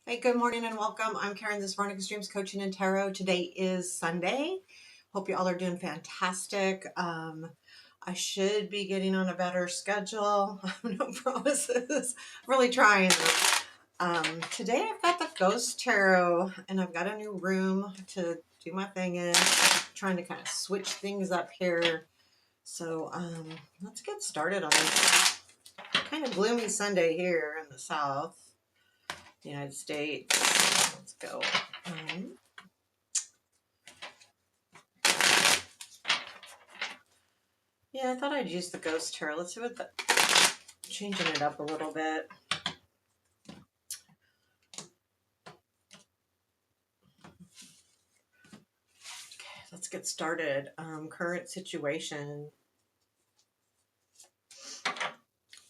Hey, good morning and welcome. I'm Karen, this morning Extremes Coaching and Tarot. Today is Sunday. Hope you all are doing fantastic. I should be getting on a better schedule. No promises. Really trying. Today I've got the Ghost Tarot and I've got a new room to do my thing in. Trying to kind of switch things up here. So let's get started on this kind of gloomy Sunday here in the South. United States. Let's go. Yeah, I thought I'd use the Ghost Tarot. Let's see what the changing it up a little bit. Okay, let's get started. Current situation.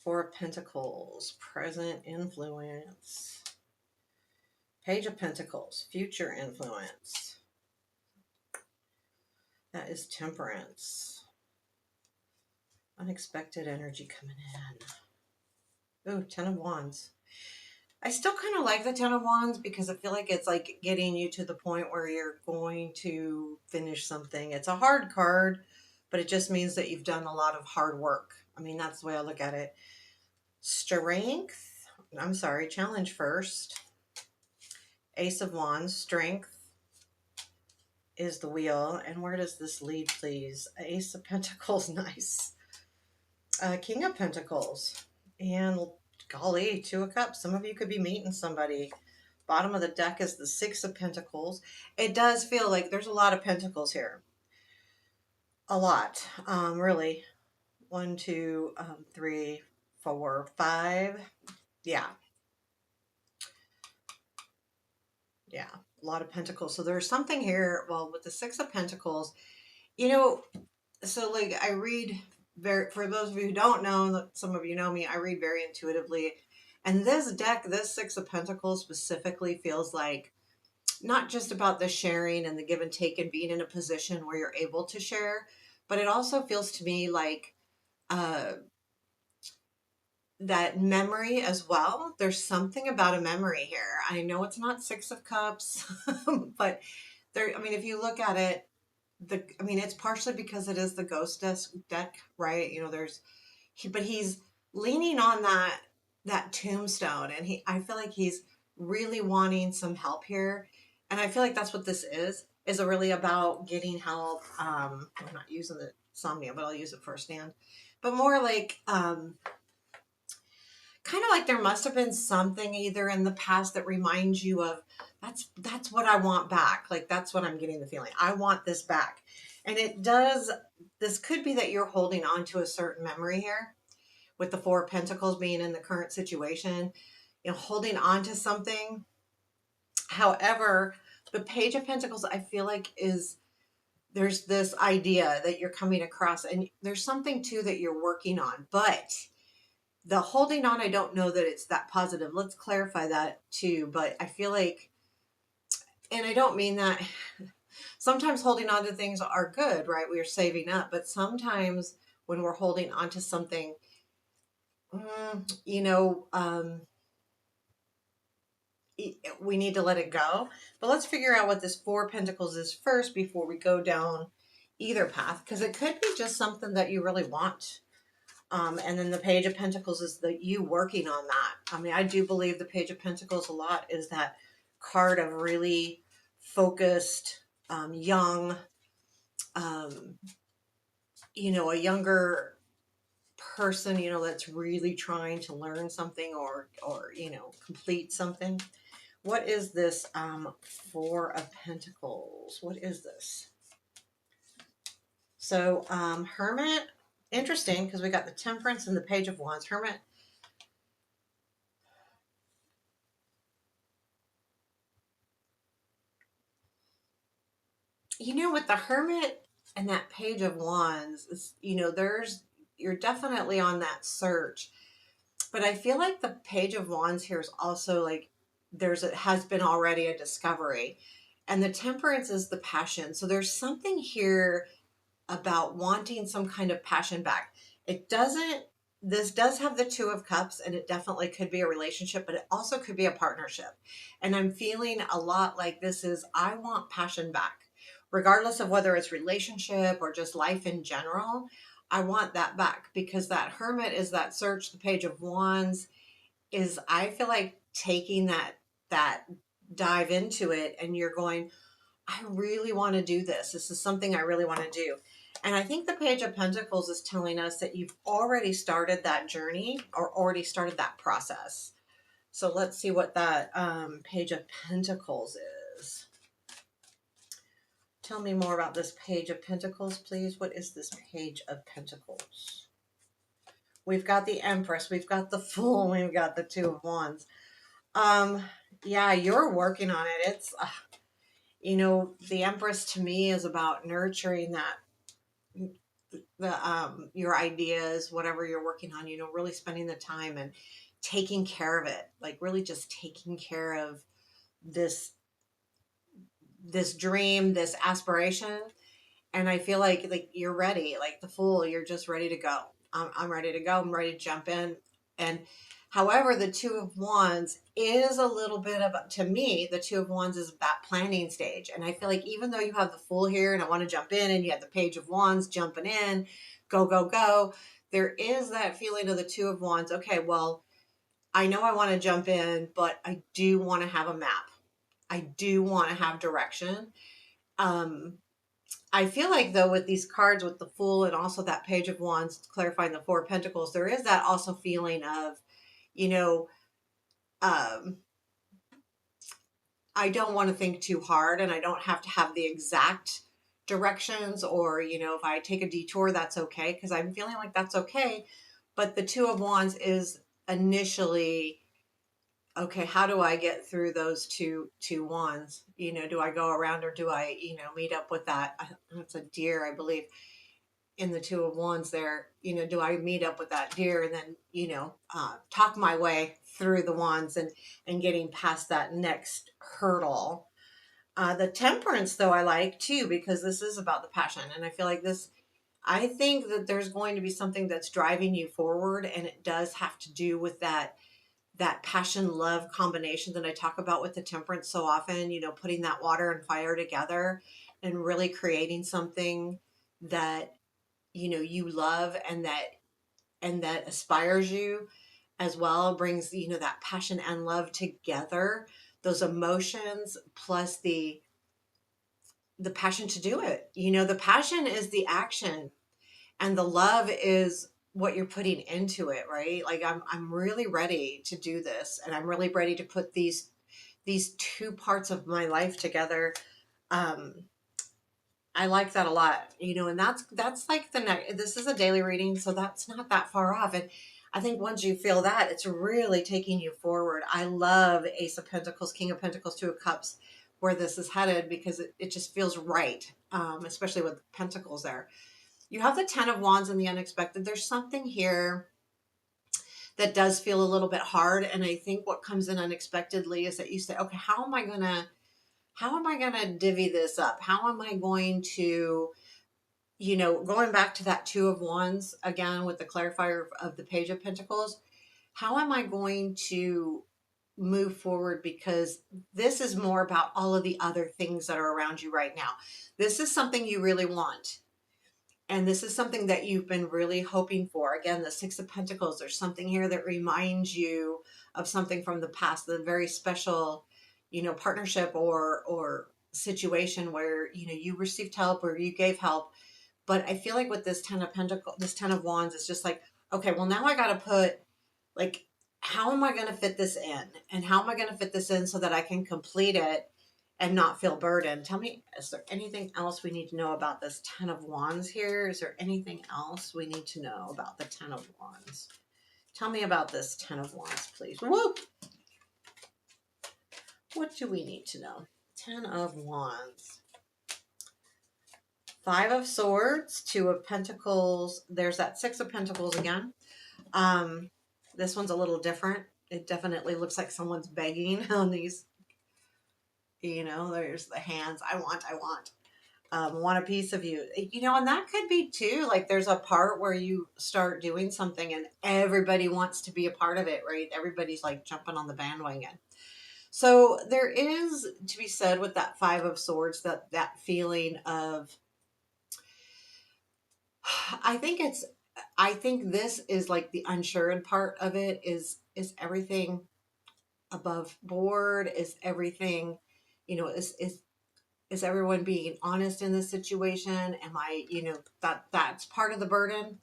Four of Pentacles, present influence. Page of Pentacles, future influence. That is Temperance. Unexpected energy coming in. Ooh, Ten of Wands. I still kind of like the Ten of Wands because I feel like it's like getting you to the point where you're going to finish something. It's a hard card, but it just means that you've done a lot of hard work. I mean, that's the way I look at it. Challenge first. Ace of Wands, strength is the wheel. And where does this lead, please? Ace of Pentacles, nice. King of Pentacles, and golly, Two of Cups. Some of you could be meeting somebody. Bottom of the deck is the Six of Pentacles. It does feel like there's a lot of pentacles here. A lot, really. 1, 2, 3, 4, 5. Yeah. Yeah, a lot of pentacles. So there's something here, well, with the Six of Pentacles, so like I read for those of you who don't know, some of you know me, I read very intuitively. And this deck, this Six of Pentacles specifically feels like not just about the sharing and the give and take and being in a position where you're able to share, but it also feels to me like uh, that memory as well. There's something about a memory here. I know it's not Six of Cups, but there, I mean, if you look at it, it's partially because it is the ghost deck, right? But he's leaning on that tombstone, and I feel like he's really wanting some help here, and I feel like that's what this is really about getting help. I'm not using the Somnia, but I'll use it firsthand, but more like kind of like there must have been something either in the past that reminds you of that's what I want back. Like that's what I'm getting the feeling. I want this back. And it does, this could be that you're holding on to a certain memory here with the Four of Pentacles being in the current situation, holding on to something. However, the Page of Pentacles, I feel like there's this idea that you're coming across, and there's something too that you're working on, but the holding on, I don't know that it's that positive. Let's clarify that too. But I feel like, and I don't mean that, sometimes holding on to things are good, right? We are saving up. But sometimes when we're holding on to something, you know, we need to let it go. But let's figure out what this Four of Pentacles is first before we go down either path, because it could be just something that you really want. And then the Page of Pentacles is you working on that. I mean, I do believe the Page of Pentacles a lot is that card of really focused, young, a younger person, that's really trying to learn something or complete something. What is this Four of Pentacles? What is this? So Hermit, interesting because we got the Temperance and the Page of Wands. Hermit, with the Hermit and that Page of Wands, you're definitely on that search. But I feel like the Page of Wands here is also like has been already a discovery. And the Temperance is the passion. So there's something here about wanting some kind of passion back. It doesn't this does have the Two of Cups, and it definitely could be a relationship, but it also could be a partnership. And I'm feeling a lot like this is, I want passion back, regardless of whether it's relationship or just life in general. I want that back, because that Hermit is that search. The Page of Wands is, I feel like, taking that dive into it, and you're going, I really want to do this. This is something I really want to do. And I think the Page of Pentacles is telling us that you've already started that journey, or already started that process. So let's see what that Page of Pentacles is. Tell me more about this Page of Pentacles, please. What is this Page of Pentacles? We've got the Empress, we've got the Fool, we've got the Two of Wands. Yeah, you're working on it. It's, you know, the Empress to me is about nurturing that, your ideas, whatever you're working on, you know, really spending the time and taking care of it, like really just taking care of this dream, this aspiration. And I feel like you're ready, like the Fool, you're just ready to go. I'm ready to go. I'm ready to jump in. And however, the Two of Wands is a little bit of, to me, the Two of Wands is that planning stage. And I feel like even though you have the Fool here and I want to jump in, and you have the Page of Wands jumping in, go, go, go, there is that feeling of the Two of Wands. Okay, well, I know I want to jump in, but I do want to have a map. I do want to have direction. Um, I feel like, though, with these cards, with the Fool and also that Page of Wands clarifying the Four of Pentacles, there is that also feeling of, you know, um, I don't want to think too hard, and I don't have to have the exact directions, or, you know, if I take a detour, that's okay, because I'm feeling like that's okay. But the Two of Wands is initially, okay, how do I get through those two wands? You know, do I go around, or do I, you know, meet up with that? It's a deer, I believe, in the Two of Wands there. You know, do I meet up with that deer and then, you know, talk my way through the wands and getting past that next hurdle? The Temperance, though, I like too, because this is about the passion. And I feel like this, I think that there's going to be something that's driving you forward, and it does have to do with that passion love combination that I talk about with the Temperance so often, you know, putting that water and fire together and really creating something that, you know, you love, and that aspires you as well, brings, you know, that passion and love together, those emotions plus the passion to do it. You know, the passion is the action, and the love is what you're putting into it, right? Like, I'm really ready to do this, and I'm really ready to put these two parts of my life together. um I like that a lot, you know, and that's like the next. This is a daily reading, so that's not that far off. And I think once you feel that, it's really taking you forward. I love Ace of Pentacles, King of Pentacles, Two of Cups, where this is headed, because it just feels right, especially with Pentacles there. You have the Ten of Wands and the unexpected. There's something here that does feel a little bit hard, and I think what comes in unexpectedly is that you say, okay, how am I gonna divvy this up? How am I going to, you know, going back to that Two of Wands again with the clarifier of the Page of Pentacles, how am I going to move forward? Because this is more about all of the other things that are around you right now. This is something you really want. And this is something that you've been really hoping for. Again, the Six of Pentacles, there's something here that reminds you of something from the past, the very special, you know, partnership or situation where, you know, you received help or you gave help. But I feel like with this Ten of Pentacles, this Ten of Wands, it's just like, okay, well, now I got to put, like, how am I going to fit this in? And how am I going to fit this in so that I can complete it and not feel burdened? Tell me, is there anything else we need to know about this Ten of Wands here? Is there anything else we need to know about the Ten of Wands? Tell me about this Ten of Wands, please. Whoop! What do we need to know? Ten of Wands. Five of Swords, Two of Pentacles. There's that Six of Pentacles again. This one's a little different. It definitely looks like someone's begging on these. You know, there's the hands. I want. want a piece of you. And that could be too, like there's a part where you start doing something and everybody wants to be a part of it, right? Everybody's like jumping on the bandwagon. So there is to be said with that Five of Swords, that feeling of, I think it's, I think this is like the unsure part of it is everything above board? Is everything, is everyone being honest in this situation? Am I, that's part of the burden.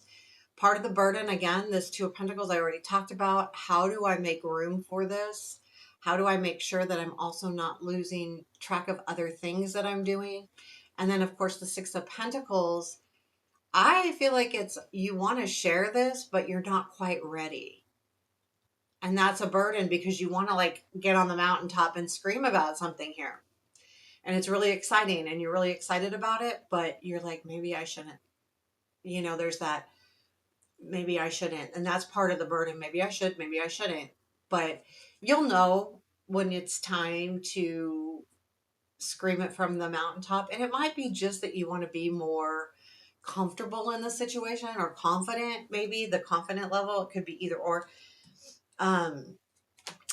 Part of the burden, again, this Two of Pentacles I already talked about. How do I make room for this? How do I make sure that I'm also not losing track of other things that I'm doing? And then, of course, the Six of Pentacles. I feel like it's, you want to share this, but you're not quite ready. And that's a burden because you want to like get on the mountaintop and scream about something here. And it's really exciting and you're really excited about it, but you're like, maybe I shouldn't. There's that, maybe I shouldn't. And that's part of the burden. Maybe I should, maybe I shouldn't. But you'll know when it's time to scream it from the mountaintop. And it might be just that you want to be more comfortable in the situation or confident, maybe the confident level. It could be either or. Um,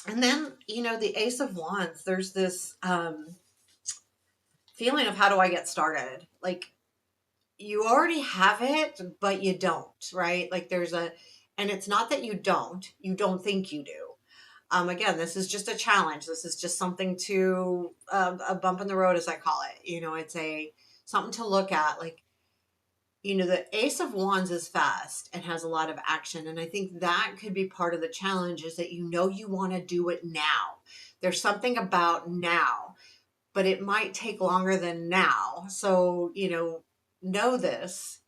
and then, the Ace of Wands, there's this feeling of how do I get started? Like you already have it, but you don't, right? Like and it's not that you don't think you do. Again, this is just a challenge. This is just something to, a bump in the road, as I call it. It's something to look at. Like, the Ace of Wands is fast and has a lot of action. And I think that could be part of the challenge is that you want to do it now. There's something about now, but it might take longer than now. So, know this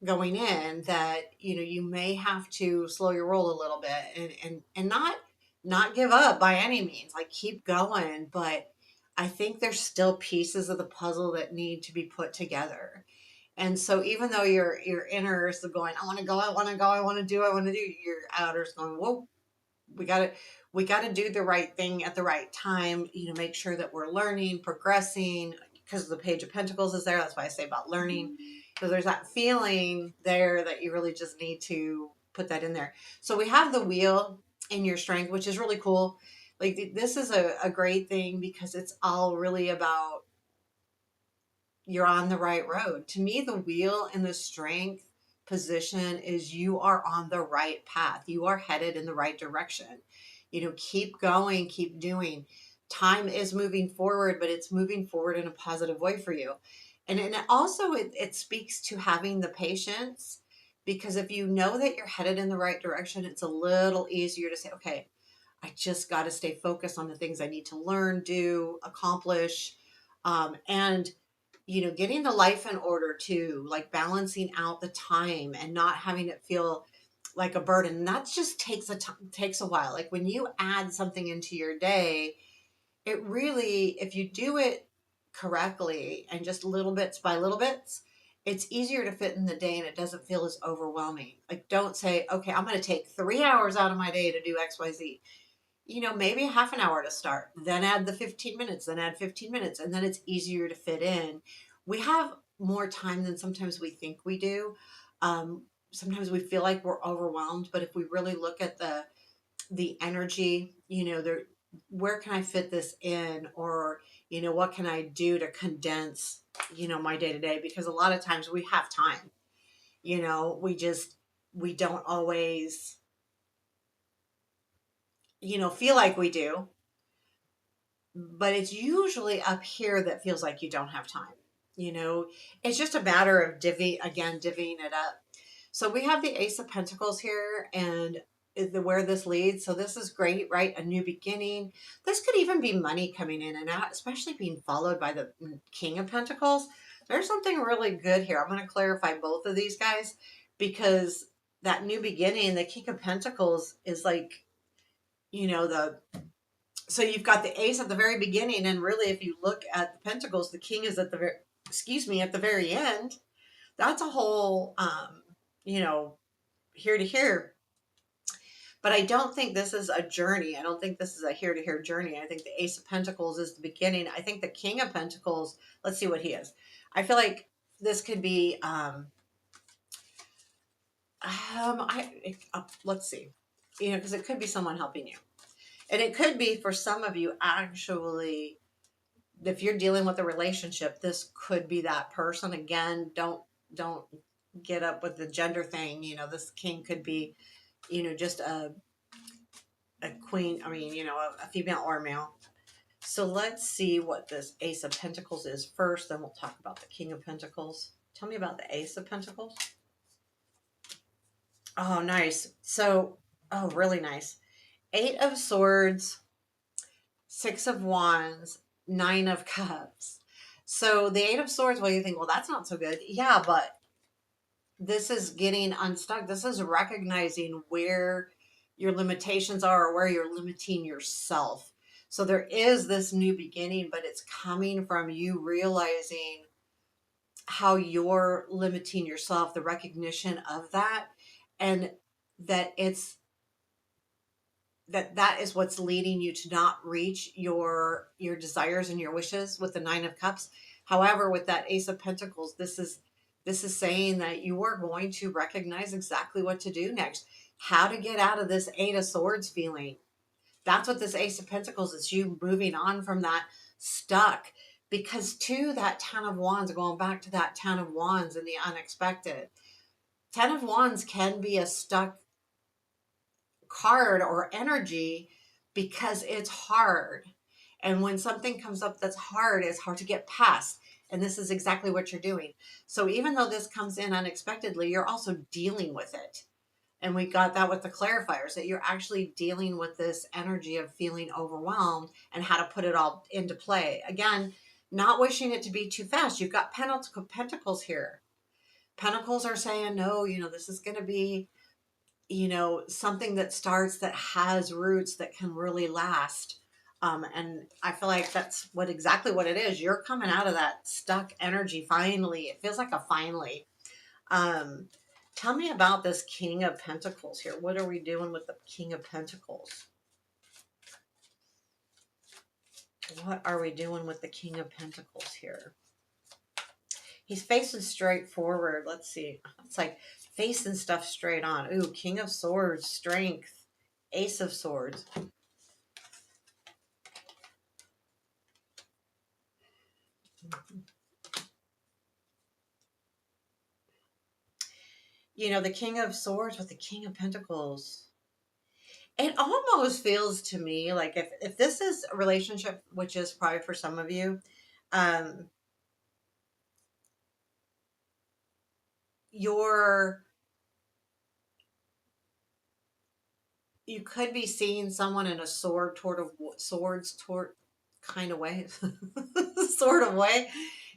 going in that, you may have to slow your roll a little bit and not give up by any means, like keep going. But I think there's still pieces of the puzzle that need to be put together. And so even though your inner is going, I want to go, I want to go, I want to do, your outer is going, whoa, we got to we got to do the right thing at the right time. Make sure that we're learning, progressing, because the Page of Pentacles is there. That's why I say about learning. So there's that feeling there that you really just need to put that in there. So we have the Wheel in your strength, which is really cool. Like this is a great thing because it's all really about you're on the right road. To me, the Wheel and the strength position is you are on the right path. You are headed in the right direction. Keep going, keep doing. Time is moving forward, but it's moving forward in a positive way for you. And also it speaks to having the patience, because if you know that you're headed in the right direction, it's a little easier to say, okay, I just got to stay focused on the things I need to learn, do, accomplish. And getting the life in order too, like balancing out the time and not having it feel like a burden. That just takes a while. Like when you add something into your day, it really, if you do it correctly and just little bits by little bits, it's easier to fit in the day and it doesn't feel as overwhelming. Like don't say, okay, I'm going to take 3 hours out of my day to do XYZ. Maybe half an hour to start, then add the 15 minutes, then add 15 minutes, and then it's easier to fit in. We have more time than sometimes we think we do. Sometimes we feel like we're overwhelmed, but if we really look at the energy, there, where can I fit this in? Or, what can I do to condense, my day to day? Because a lot of times we have time, we don't always, feel like we do, but it's usually up here that feels like you don't have time. It's just a matter of divvying it up. So we have the Ace of Pentacles here and where this leads. So this is great, right? A new beginning. This could even be money coming in and out, especially being followed by the King of Pentacles. There's something really good here. I'm going to clarify both of these guys because that new beginning, the King of Pentacles is like, the so you've got the ace at the very beginning, and really, if you look at the pentacles, the king is at the at the very end. That's a whole, you know, here to here. But I don't think this is a journey. I don't think this is a here to here journey. I think the Ace of Pentacles is the beginning. I think the King of Pentacles, let's see what he is. I feel like this could be, let's see, because it could be someone helping you. And it could be for some of you, actually, if you're dealing with a relationship, this could be that person. Again, don't get up with the gender thing. This king could be, just a queen. I mean, a female or a male. So let's see what this Ace of Pentacles is first, then we'll talk about the King of Pentacles. Tell me about the Ace of Pentacles. Oh, nice. So, oh, really nice. Eight of Swords, Six of Wands, Nine of Cups. So the Eight of Swords, well, you think, well, that's not so good. Yeah, but this is getting unstuck. This is recognizing where your limitations are or where you're limiting yourself. So there is this new beginning, but it's coming from you realizing how you're limiting yourself, the recognition of that, and that that is what's leading you to not reach your desires and your wishes with the Nine of Cups. However, with that Ace of Pentacles, this is saying that you are going to recognize exactly what to do next, how to get out of this Eight of Swords feeling. That's what this Ace of Pentacles is, you moving on from that stuck. Because to that Ten of Wands, going back to that Ten of Wands and the unexpected, Ten of Wands can be a stuck card or energy because it's hard. And when something comes up that's hard, it's hard to get past. And this is exactly what you're doing. So even though this comes in unexpectedly, you're also dealing with it. And we got that with the clarifiers, that you're actually dealing with this energy of feeling overwhelmed and how to put it all into play. Again, not wishing it to be too fast. You've got pentacles here. Pentacles are saying, no, this is going to be, something that starts, that has roots, that can really last. And I feel like that's exactly what it is. You're coming out of that stuck energy finally. It feels like a finally. Um, Tell me about this King of Pentacles here. What are we doing with the King of Pentacles? What are we doing with the King of Pentacles here? He's facing straight forward. Let's see. It's like facing stuff straight on. Ooh, King of Swords, strength, Ace of Swords. The King of Swords with the King of Pentacles. It almost feels to me like if this is a relationship, which is probably for some of you, um, you're you could be seeing someone in a swords toward kind of way, sort of way,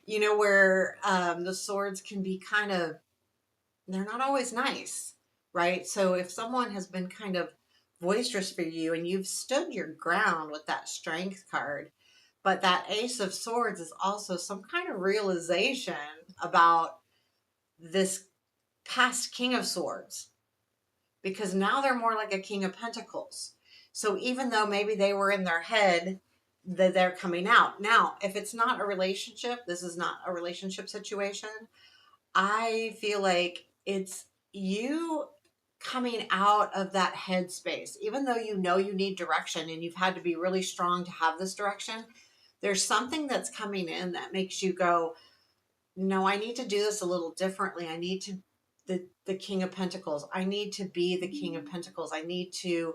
where the swords can be kind of, they're not always nice, right? So if someone has been kind of boisterous for you and you've stood your ground with that strength card, but that Ace of Swords is also some kind of realization about this past King of Swords, because now they're more like a King of Pentacles. So even though maybe they were in their head, that they're coming out. Now, if it's not a relationship, this is not a relationship situation, I feel like it's you coming out of that headspace. Even though you need direction and you've had to be really strong to have this direction, there's something that's coming in that makes you go, no, I need to do this a little differently. I need to, the King of Pentacles. I need to be the King of Pentacles. I need to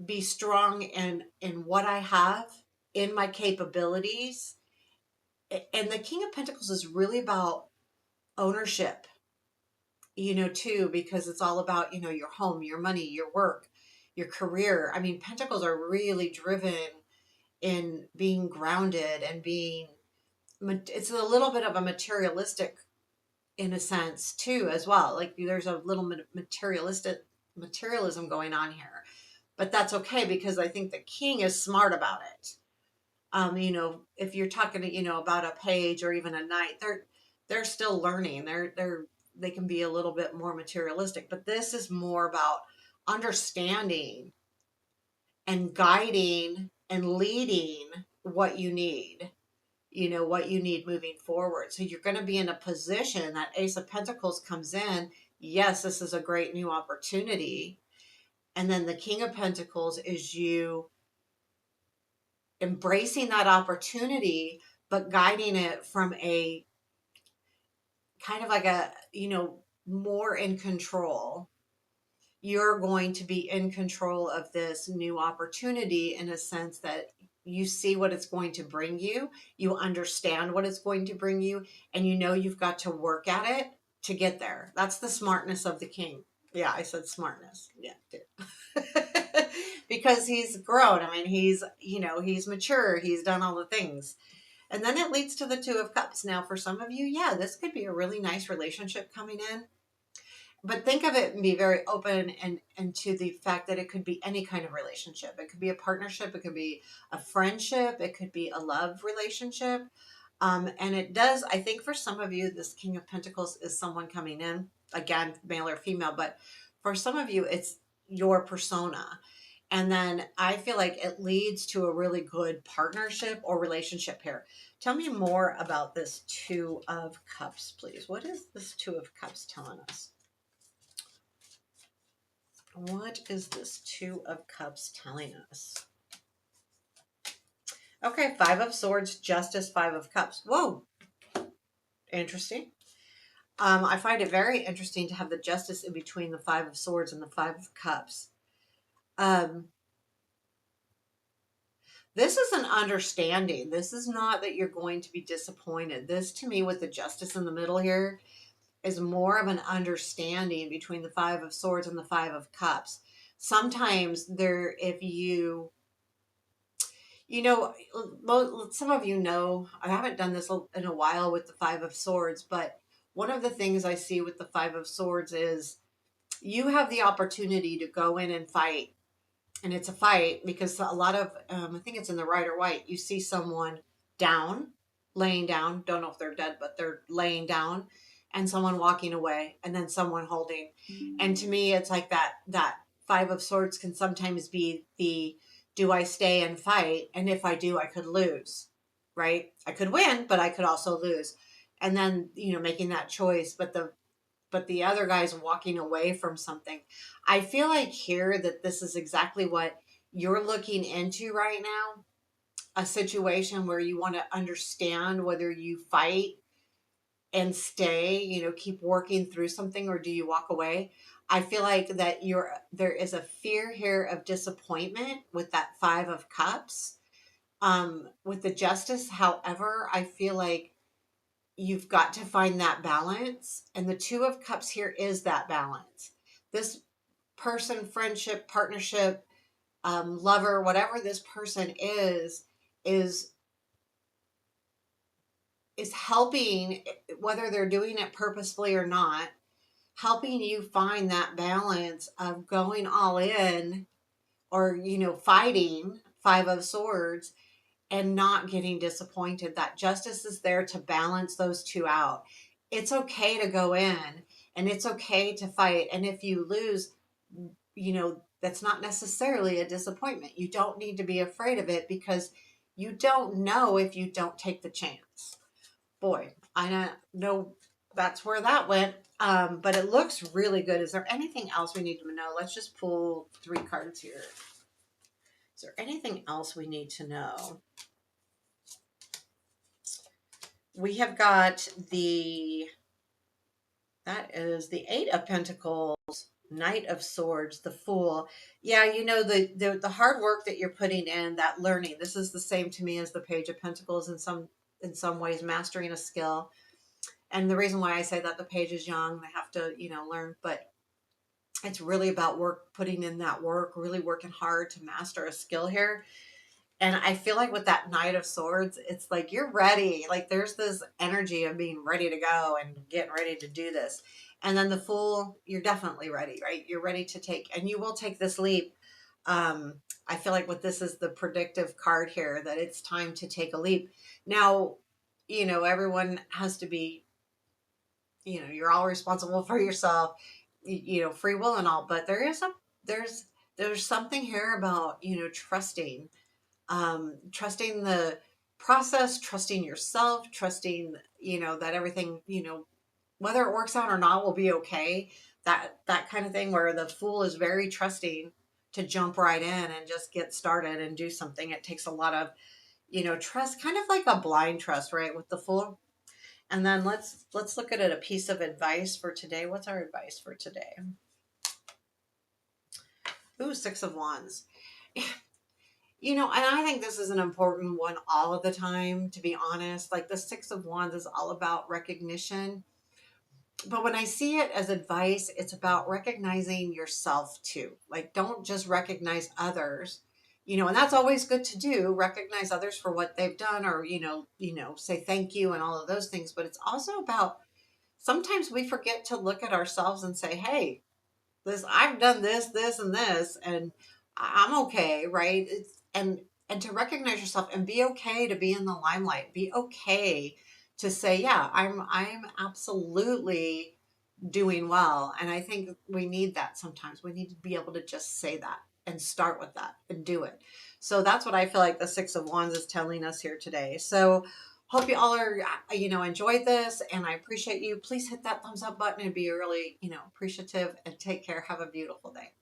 be strong in what I have, in my capabilities. And the King of Pentacles is really about ownership, too, because it's all about, your home, your money, your work, your career. I mean, Pentacles are really driven in being grounded and being, it's a little bit of a materialistic, in a sense, too, as well. Like there's a little materialism going on here, but that's okay, because I think the king is smart about it. If you're talking to, about a page or even a knight, they're still learning. They can be a little bit more materialistic, but this is more about understanding and guiding and leading what you need. you know, what you need moving forward. So you're going to be in a position that Ace of Pentacles comes in. Yes, this is a great new opportunity. And then the King of Pentacles is you embracing that opportunity, but guiding it from a kind of like a, you know, more in control. You're going to be in control of this new opportunity in a sense that you see what it's going to bring you, you understand what it's going to bring you, and you know you've got to work at it to get there. That's the smartness of the king. Yeah, I said smartness. Yeah, because he's grown. I mean, he's, you know, he's mature. He's done all the things. And then it leads to the Two of Cups. Now, for some of you, yeah, this could be a really nice relationship coming in. But think of it and be very open and to the fact that it could be any kind of relationship. It could be a partnership. It could be a friendship. It could be a love relationship. And it does, I think for some of you, this King of Pentacles is someone coming in, again, male or female, but for some of you, it's your persona. And then I feel like it leads to a really good partnership or relationship here. Tell me more about this Two of Cups, please. What is this Two of Cups telling us? What is this Two of Cups telling us? Okay, Five of Swords, Justice, Five of Cups. Whoa, interesting. I find it very interesting to have the Justice in between the Five of Swords and the Five of Cups. This is an understanding. This is not that you're going to be disappointed. This, to me, with the Justice in the middle here, is more of an understanding between the Five of Swords and the Five of Cups. Sometimes there, if you know, some of you know, I haven't done this in a while with the Five of Swords, but one of the things I see with the Five of Swords is you have the opportunity to go in and fight. And it's a fight because a lot of, I think it's in the Rider White, you see someone down, laying down, don't know if they're dead, but they're laying down, and someone walking away, and then someone holding. And to me, it's like that Five of Swords can sometimes be the, do I stay and fight? And if I do, I could lose, right? I could win, but I could also lose. And then, you know, making that choice. But the other guy's walking away from something. I feel like here that this is exactly what you're looking into right now, a situation where you want to understand whether you fight and stay, you know, keep working through something, or do you walk away? I feel like that there is a fear here of disappointment with that Five of Cups. With the Justice, however, I feel like you've got to find that balance. And the Two of Cups here is that balance. This person, friendship, partnership, lover, whatever this person is is helping, whether they're doing it purposefully or not, helping you find that balance of going all in, or, you know, fighting, Five of Swords, and not getting disappointed. That Justice is there to balance those two out. It's okay to go in and it's okay to fight. And if you lose, you know, that's not necessarily a disappointment. You don't need to be afraid of it because you don't know if you don't take the chance. Boy, I know that's where that went. But it looks really good. Is there anything else we need to know? Let's just pull 3 cards here. Is there anything else we need to know? We have got that is the Eight of Pentacles, Knight of Swords, the Fool. Yeah, you know, the hard work that you're putting in, that learning. This is the same to me as the Page of Pentacles in some ways, mastering a skill. And the reason why I say that the page is young, they have to, you know, learn, but it's really about work, putting in that work, really working hard to master a skill here. And I feel like with that Knight of Swords, it's like you're ready. Like there's this energy of being ready to go and getting ready to do this. And then the Fool, you're definitely ready, right? You're ready to take, and you will take this leap. I feel like with this is the predictive card here, that it's time to take a leap. Now, you know, everyone has to be, you know, you're all responsible for yourself, you know, free will and all, but there's something here about, you know, trusting the process, trusting yourself, trusting, that everything, whether it works out or not will be okay. That kind of thing where the Fool is very trusting to jump right in and just get started and do something. It takes a lot of, trust, kind of like a blind trust, right, with the Fool. And then let's look at it, a piece of advice for today. What's our advice for today? Ooh, Six of Wands. And I think this is an important one all of the time, to be honest. Like the Six of Wands is all about recognition. But when I see it as advice, it's about recognizing yourself too. Like, don't just recognize others, and that's always good to do, recognize others for what they've done, or, say thank you and all of those things. But it's also about, sometimes we forget to look at ourselves and say, hey, I've done this, and this, and I'm okay, right? And to recognize yourself and be okay to be in the limelight. Be okay to say, yeah, I'm absolutely doing well. And I think we need that sometimes. We need to be able to just say that and start with that and do it. So that's what I feel like the Six of Wands is telling us here today. So hope you all are, enjoyed this, and I appreciate you. Please hit that thumbs up button and be really, appreciative, and take care. Have a beautiful day.